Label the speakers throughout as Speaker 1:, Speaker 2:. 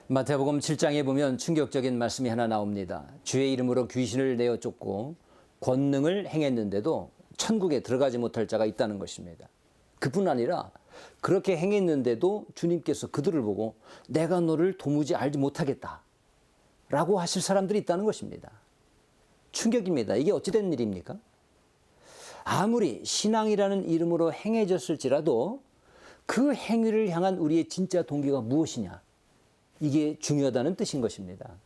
Speaker 1: 마태복음 7장에 보면 충격적인 말씀이 하나 나옵니다. 주의 이름으로 귀신을 내어 쫓고 권능을 행했는데도 천국에 들어가지 못할 자가 있다는 것입니다. 그뿐 아니라 그렇게 행했는데도 주님께서 그들을 보고 내가 너를 도무지 알지 못하겠다 라고 하실 사람들이 있다는 것입니다. 충격입니다. 이게 어찌된 일입니까? 아무리 신앙이라는 이름으로 행해졌을지라도 그 행위를 향한 우리의 진짜 동기가 무엇이냐, 이게 중요하다는 뜻인 것입니다.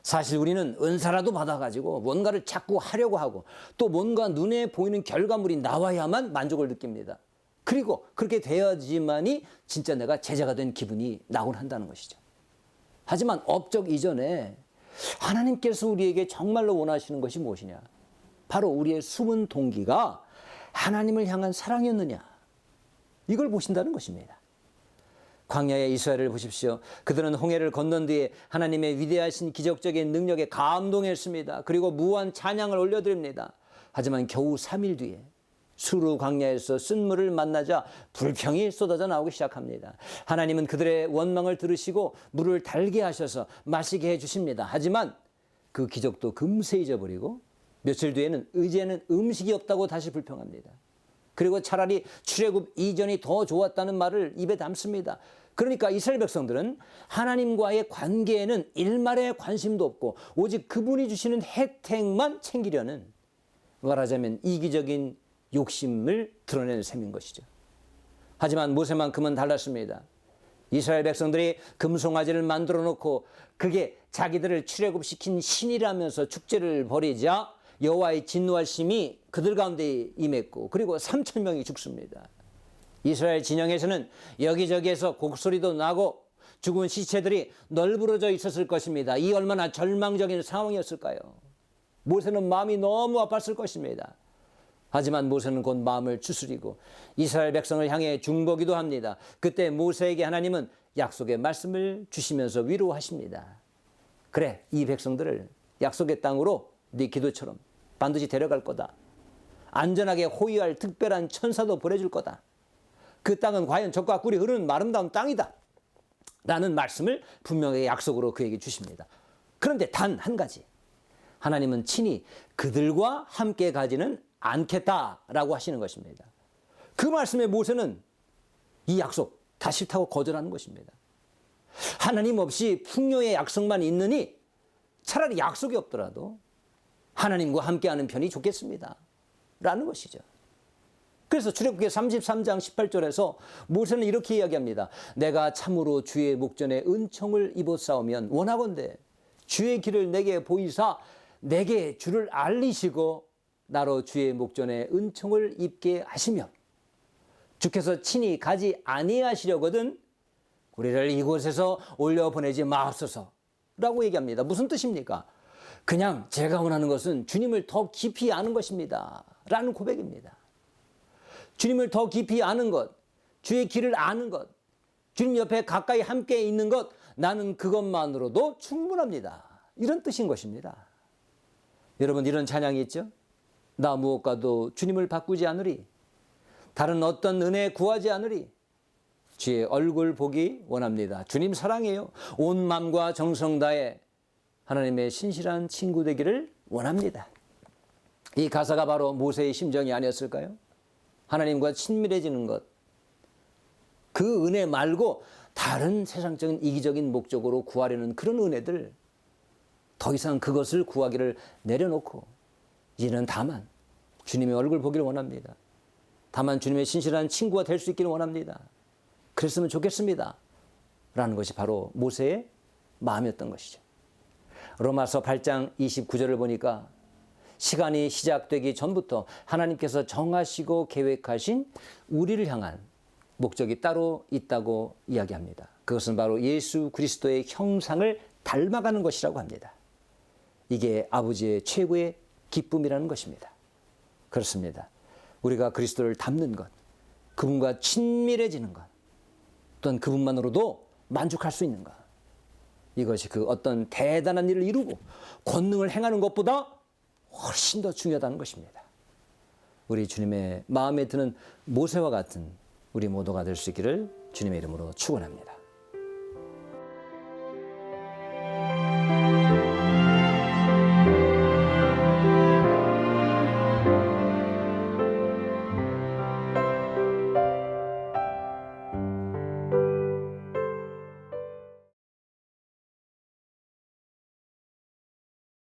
Speaker 1: 사실 우리는 은사라도 받아가지고 뭔가를 자꾸 하려고 하고 또 뭔가 눈에 보이는 결과물이 나와야만 만족을 느낍니다. 그리고 그렇게 되어야지만이 진짜 내가 제자가 된 기분이 나곤 한다는 것이죠. 하지만 업적 이전에 하나님께서 우리에게 정말로 원하시는 것이 무엇이냐? 바로 우리의 숨은 동기가 하나님을 향한 사랑이었느냐? 이걸 보신다는 것입니다. 광야의 이스라엘을 보십시오. 그들은 홍해를 건넌 뒤에 하나님의 위대하신 기적적인 능력에 감동했습니다. 그리고 무한 찬양을 올려드립니다. 하지만 겨우 3일 뒤에 수르 광야에서 쓴물을 만나자 불평이 쏟아져 나오기 시작합니다. 하나님은 그들의 원망을 들으시고 물을 달게 하셔서 마시게 해주십니다. 하지만 그 기적도 금세 잊어버리고 며칠 뒤에는 이제는 음식이 없다고 다시 불평합니다. 그리고 차라리 출애굽 이전이 더 좋았다는 말을 입에 담습니다. 그러니까 이스라엘 백성들은 하나님과의 관계에는 일말의 관심도 없고 오직 그분이 주시는 혜택만 챙기려는, 말하자면 이기적인 욕심을 드러내는 셈인 것이죠. 하지만 모세만큼은 달랐습니다. 이스라엘 백성들이 금송아지를 만들어 놓고 그게 자기들을 출애굽시킨 신이라면서 축제를 벌이자 여호와의 진노하심이 그들 가운데 임했고 그리고 3,000명이 죽습니다. 이스라엘 진영에서는 여기저기에서 곡소리도 나고 죽은 시체들이 널브러져 있었을 것입니다. 이 얼마나 절망적인 상황이었을까요? 모세는 마음이 너무 아팠을 것입니다. 하지만 모세는 곧 마음을 추스리고 이스라엘 백성을 향해 중보기도 합니다. 그때 모세에게 하나님은 약속의 말씀을 주시면서 위로하십니다. 그래, 이 백성들을 약속의 땅으로 네 기도처럼 반드시 데려갈 거다. 안전하게 호위할 특별한 천사도 보내줄 거다. 그 땅은 과연 젖과 꿀이 흐르는 아름다운 땅이다 라는 말씀을 분명히 약속으로 그에게 주십니다. 그런데 단 한 가지, 하나님은 친히 그들과 함께 가지는 않겠다라고 하시는 것입니다. 그 말씀에 모세는 이 약속 다 싫다고 거절하는 것입니다. 하나님 없이 풍요의 약속만 있느니 차라리 약속이 없더라도 하나님과 함께하는 편이 좋겠습니다 라는 것이죠. 그래서 출애굽기 33장 18절에서 모세는 이렇게 이야기합니다. 내가 참으로 주의 목전에 은총을 입었사오면 원하건대 주의 길을 내게 보이사 내게 주를 알리시고 나로 주의 목전에 은총을 입게 하시며 주께서 친히 가지 아니하시려거든 우리를 이곳에서 올려보내지 마옵소서 라고 얘기합니다. 무슨 뜻입니까? 그냥 제가 원하는 것은 주님을 더 깊이 아는 것입니다 라는 고백입니다. 주님을 더 깊이 아는 것, 주의 길을 아는 것, 주님 옆에 가까이 함께 있는 것, 나는 그것만으로도 충분합니다. 이런 뜻인 것입니다. 여러분, 이런 찬양이 있죠? 나 무엇과도 주님을 바꾸지 않으리, 다른 어떤 은혜 구하지 않으리, 주의 얼굴 보기 원합니다. 주님 사랑해요. 온 마음과 정성 다해 하나님의 신실한 친구 되기를 원합니다. 이 가사가 바로 모세의 심정이 아니었을까요? 하나님과 친밀해지는 것, 그 은혜 말고 다른 세상적인 이기적인 목적으로 구하려는 그런 은혜들, 더 이상 그것을 구하기를 내려놓고 이제는 다만 주님의 얼굴 보기를 원합니다. 다만 주님의 신실한 친구가 될 수 있기를 원합니다. 그랬으면 좋겠습니다 라는 것이 바로 모세의 마음이었던 것이죠. 로마서 8장 29절을 보니까 시간이 시작되기 전부터 하나님께서 정하시고 계획하신 우리를 향한 목적이 따로 있다고 이야기합니다. 그것은 바로 예수 그리스도의 형상을 닮아가는 것이라고 합니다. 이게 아버지의 최고의 기쁨이라는 것입니다. 그렇습니다. 우리가 그리스도를 닮는 것, 그분과 친밀해지는 것, 또한 그분만으로도 만족할 수 있는 것, 이것이 그 어떤 대단한 일을 이루고 권능을 행하는 것보다 훨씬 더 중요하다는 것입니다. 우리 주님의 마음에 드는 모세와 같은 우리 모두가 될 수 있기를 주님의 이름으로 축원합니다.